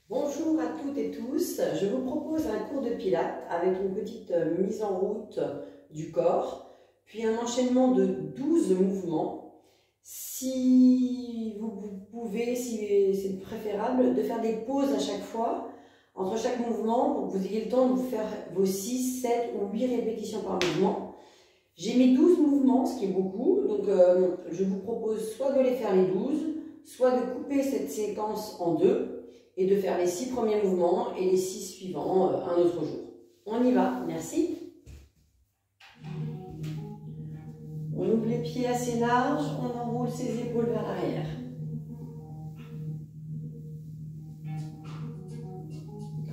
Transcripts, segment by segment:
Bonjour à toutes et tous, je vous propose un cours de pilates avec une petite mise en route du corps, puis un enchaînement de 12 mouvements. Si vous pouvez, si c'est préférable, de faire des pauses à chaque fois, entre chaque mouvement, pour que vous ayez le temps de vous faire vos 6, 7 ou 8 répétitions par mouvement. J'ai mis 12 mouvements, ce qui est beaucoup, donc je vous propose soit de les faire les 12, soit de couper cette séquence en deux, et de faire les 6 premiers mouvements et les 6 suivants un autre jour. On y va, merci. On ouvre les pieds assez larges, on enroule ses épaules vers l'arrière.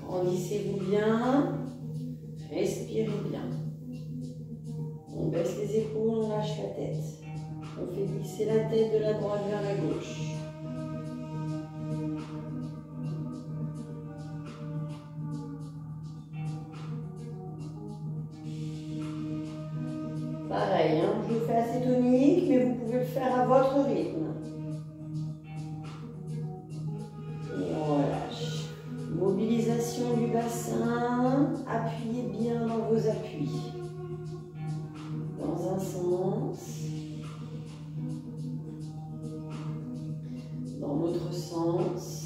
Grandissez-vous bien, respirez bien. On baisse les épaules, on lâche la tête. On fait glisser la tête de la droite vers la gauche. Pareil, hein, je le fais assez tonique, mais vous pouvez le faire à votre rythme. Et on relâche. Mobilisation du bassin. Appuyez bien dans vos appuis. Dans un sens. Dans l'autre sens.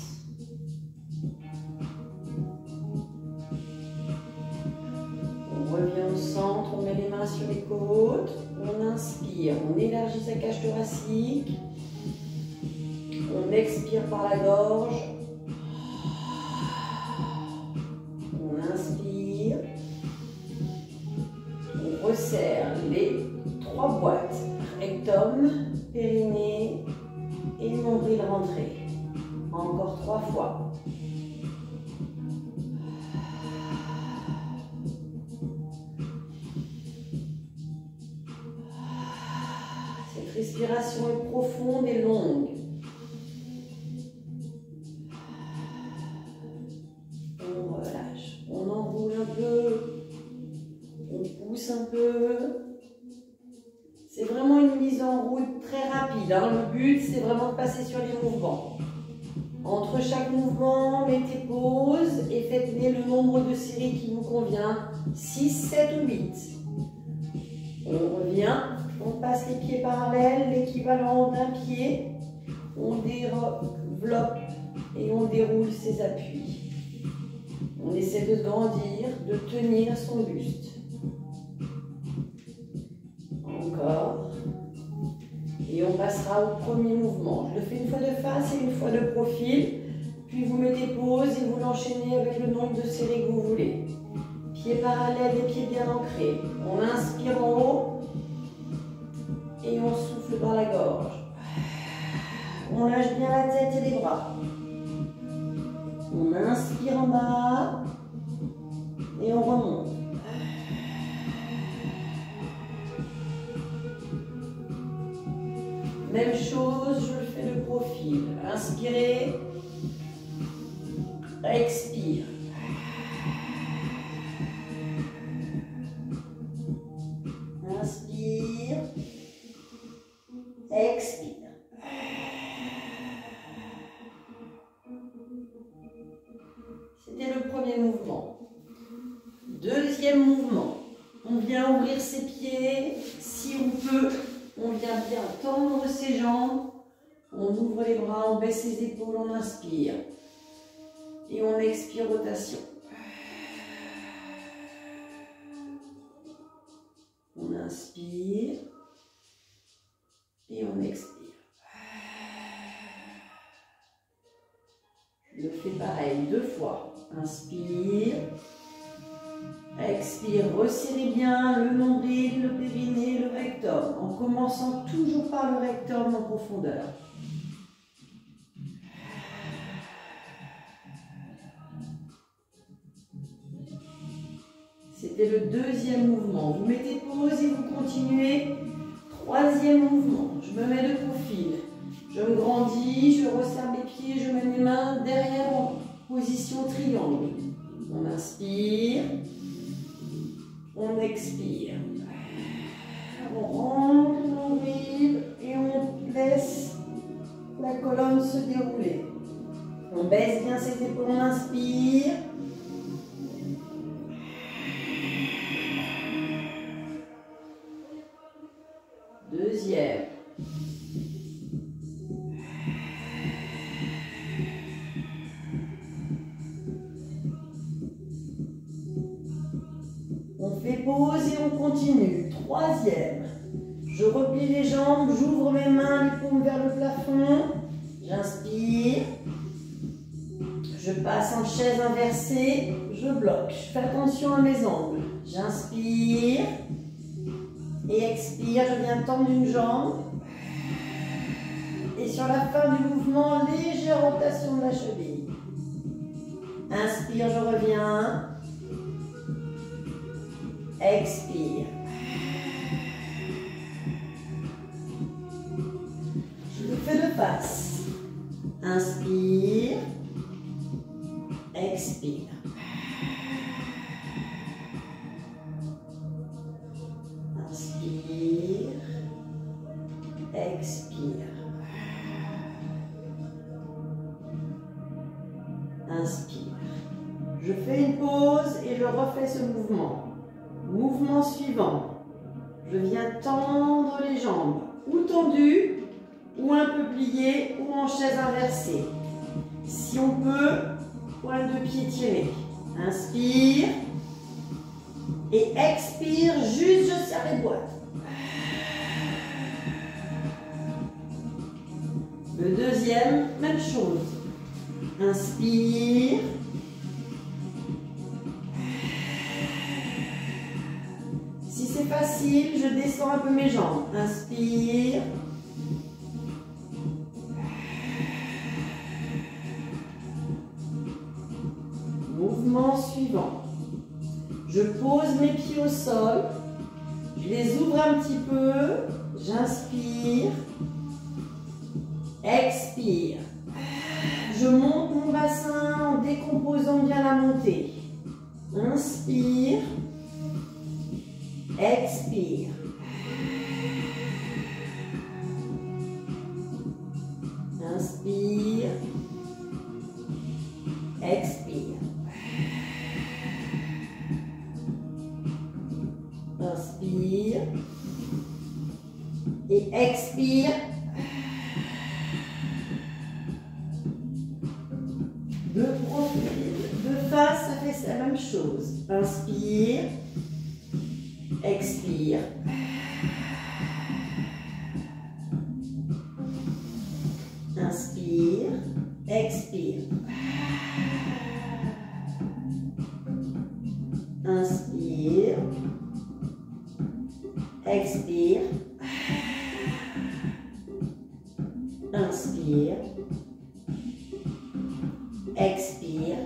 On revient au centre, on met les mains sur les côtes, on inspire, on élargit sa cage thoracique, on expire par la gorge, on inspire, on resserre les 3 boîtes, rectum, périnée et nombril rentré. Encore 3 fois. Respiration est profonde et longue. On relâche. On enroule un peu. On pousse un peu. C'est vraiment une mise en route très rapide, hein. Le but, c'est vraiment de passer sur les mouvements. Entre chaque mouvement, mettez pause et faites-les le nombre de séries qui vous convient. 6, 7 ou 8. On revient. On passe les pieds parallèles, l'équivalent d'un pied. On développe et on déroule ses appuis. On essaie de grandir, de tenir son buste. Encore. Et on passera au premier mouvement. Je le fais une fois de face et une fois de profil. Puis vous mettez pause et vous l'enchaînez avec le nombre de séries que vous voulez. Pieds parallèles et pieds bien ancrés. On inspire en haut. Et on souffle par la gorge. On lâche bien la tête et les bras. On inspire en bas. Et on remonte. Même chose, je le fais de profil. Inspirez. Expire. Inspire. Expire. C'était le premier mouvement. Deuxième mouvement. On vient ouvrir ses pieds. Si on peut, on vient bien tendre ses jambes. On ouvre les bras, on baisse les épaules, on inspire. Et on expire, rotation. On inspire. Et on expire. Je le fais pareil 2 fois. Inspire. Expire. Resserrez bien le nombril, le périnée, le rectum. En commençant toujours par le rectum en profondeur. C'était le deuxième mouvement. Vous mettez pause et vous continuez. Troisième mouvement. Je me mets de profil. Je me grandis, je resserre mes pieds, je mets mes mains derrière en position triangle. On inspire. On expire. On rentre le nombril et on laisse la colonne se dérouler. On On baisse bien ses épaules, on inspire. Deuxième. On fait pause et on continue. Troisième. Je replie les jambes, j'ouvre mes mains, les paumes vers le plafond. J'inspire. Je passe en chaise inversée. Je bloque. Je fais attention à mes angles. J'inspire. Et expire. Je viens tendre une jambe. Et sur la fin du mouvement, légère rotation de la cheville. Inspire, je reviens. Expire. Je le fais de face. Inspire. Expire. Inspire. Expire. Inspire. Je fais une pause et je refais ce mouvement. Mouvement suivant. Je viens tendre les jambes, ou tendues, ou un peu pliées, ou en chaise inversée. Si on peut, pointe de pied tirée. Inspire. Et expire, juste je serre les boîtes. Le deuxième, même chose. Inspire. Si c'est facile, je descends un peu mes jambes. Inspire. Mouvement suivant. Je pose mes pieds au sol. Je les ouvre un petit peu. J'inspire. Expire. Je monte mon bassin en décomposant bien la montée. Inspire. Expire. Inspire. Expire. Inspire. Et expire. De profil, de face, ça fait la même chose. Inspire. Expire. Inspire. Expire. Inspire. Expire. Inspire. Expire.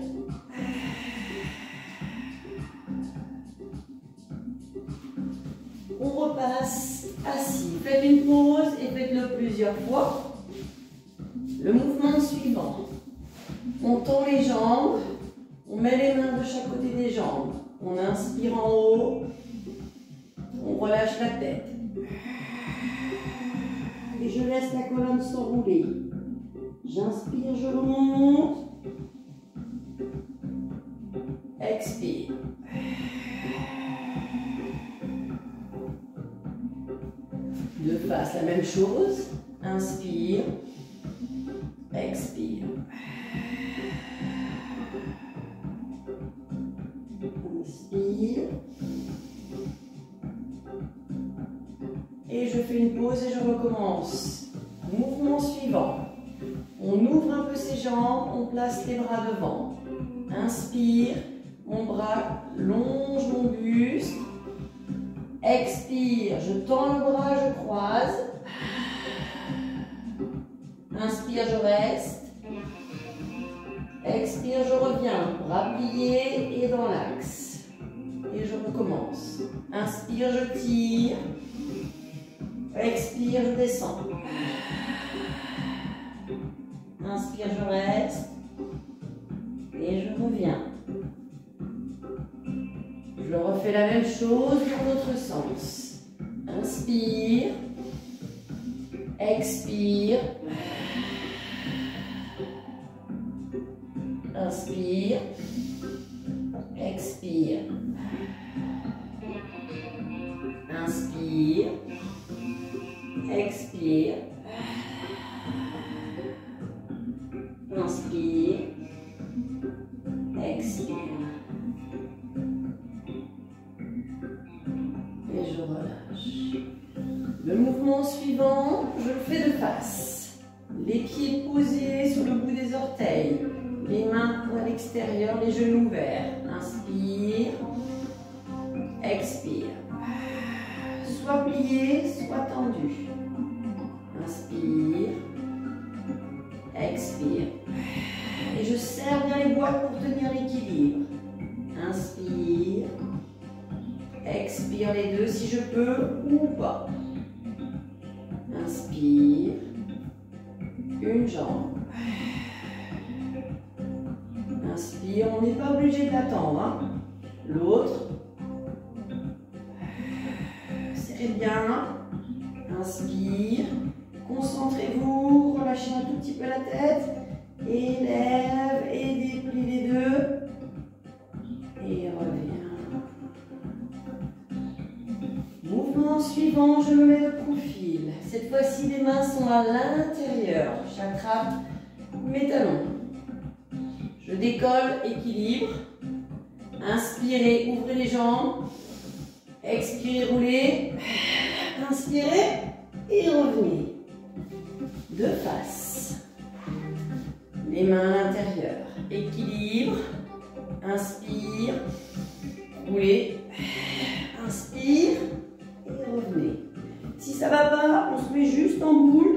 On repasse assis. Faites une pause et faites-le plusieurs fois. Le mouvement suivant. On tend les jambes. On met les mains de chaque côté des jambes. On inspire en haut. On relâche la tête. Et je laisse la colonne s'enrouler. J'inspire, je remonte. Expire. De face, la même chose. Inspire. Expire. Inspire. Et je fais une pause et je recommence. Mouvement suivant. On ouvre un peu ses jambes, on place les bras devant. Inspire. Mon bras longe mon buste. Expire, je tends le bras, je croise. Inspire, je reste. Expire, je reviens. Bras pliés et dans l'axe. Et je recommence. Inspire, je tire. Expire, je descends. Inspire, je reste. Et je reviens. Je refais la même chose dans l'autre sens. Inspire. Expire. Inspire. Expire. Inspire. Expire. Inspire. Expire. Et je relâche. Le mouvement suivant, je le fais de face. Les pieds posés sur le bout des orteils. Les mains à l'extérieur, les genoux ouverts. Inspire. Expire. Soit plié, soit tendu. Inspire. Expire. Et je serre bien les boîtes pour tenir l'équilibre. Inspire. Expire les deux si je peux ou pas. Inspire. Une jambe. Inspire, on n'est pas obligé de l'attendre. Hein. L'autre. Serrez bien. Inspire. Concentrez-vous. Relâchez un tout petit peu la tête. Élève et déplie les deux. Et reviens. Mouvement suivant, je me mets de profil. Cette fois-ci, les mains sont à l'intérieur. Chakra, mes talons. Je décolle, équilibre. Inspirez, ouvrez les jambes. Expirez, roulez. Inspirez et revenez. De face. Les mains à l'intérieur. Équilibre. Inspire. Roulez. Inspire. Et revenez. Si ça ne va pas, on se met juste en boule.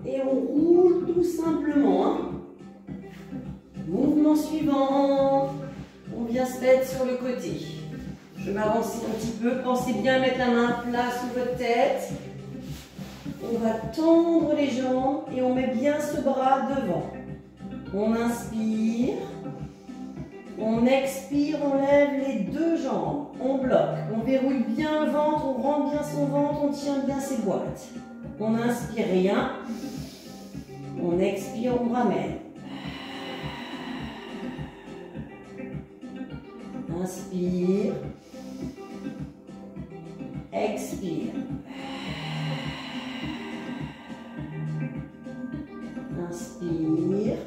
Et on roule tout simplement. Hein. Mouvement suivant. On vient se mettre sur le côté. Je m'avance un petit peu. Pensez bien à mettre la main à plat sous votre tête. On va tendre les jambes et on met bien ce bras devant. On inspire. On expire, on lève les deux jambes. On bloque. On verrouille bien le ventre. On rentre bien son ventre. On tient bien ses boîtes. On inspire rien. On expire, on ramène. Inspire. Expire. Inspire.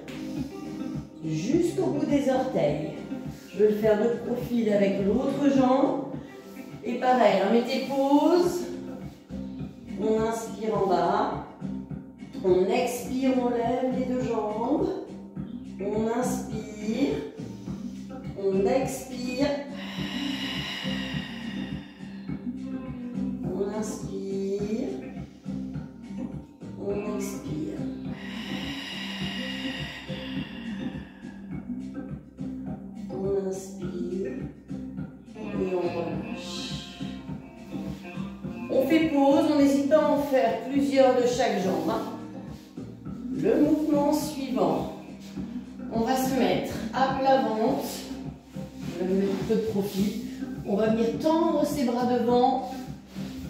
Jusqu'au bout des orteils. Je vais le faire de profil avec l'autre jambe. Et pareil, hein, mettez pause. On inspire en bas. On expire, on lève les deux jambes. On inspire. On expire. On inspire. On expire. On inspire. Et on relâche. On fait pause, on n'hésite pas à en faire plusieurs de chaque jambe. Hein. Le mouvement suivant. On va se mettre à plat ventre. Je vais mettre un peu de profil. On va venir tendre ses bras devant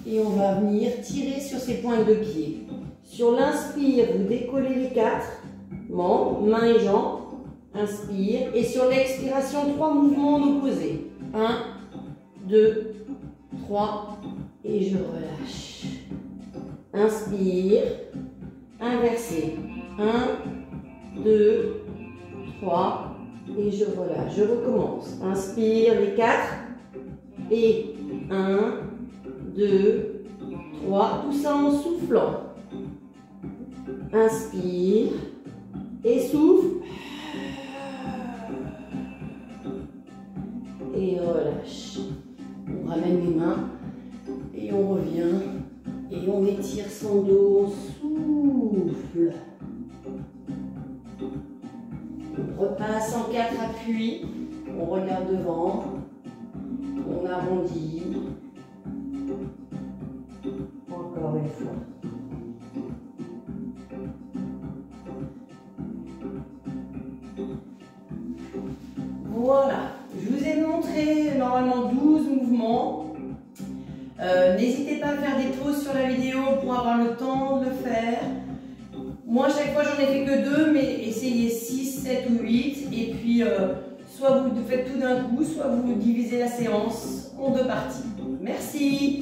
et on va venir tirer sur ses pointes de pied. Sur l'inspire, vous décollez les quatre membres, mains et jambes. Inspire. Et sur l'expiration, 3 mouvements en opposé. 1, 2, 3. Et je relâche. Inspire. Inversé. 1, 2, 3. Et je relâche. Je recommence. Inspire les 4. Et 1, 2, 3. Tout ça en soufflant. Inspire. Et souffle. Et relâche. On ramène les mains. Et on revient. Et on étire son dos. On souffle. On repasse en 4 appuis. On regarde devant. On arrondit. Encore une fois. Voilà. Je vous ai montré normalement 12 mouvements. N'hésitez pas à faire des pauses sur la vidéo pour avoir le temps de le faire. Moi, chaque fois, j'en ai fait que 2, mais essayez 6, 7 ou 8. Et puis, soit vous faites tout d'un coup, soit vous divisez la séance en 2 parties. Merci.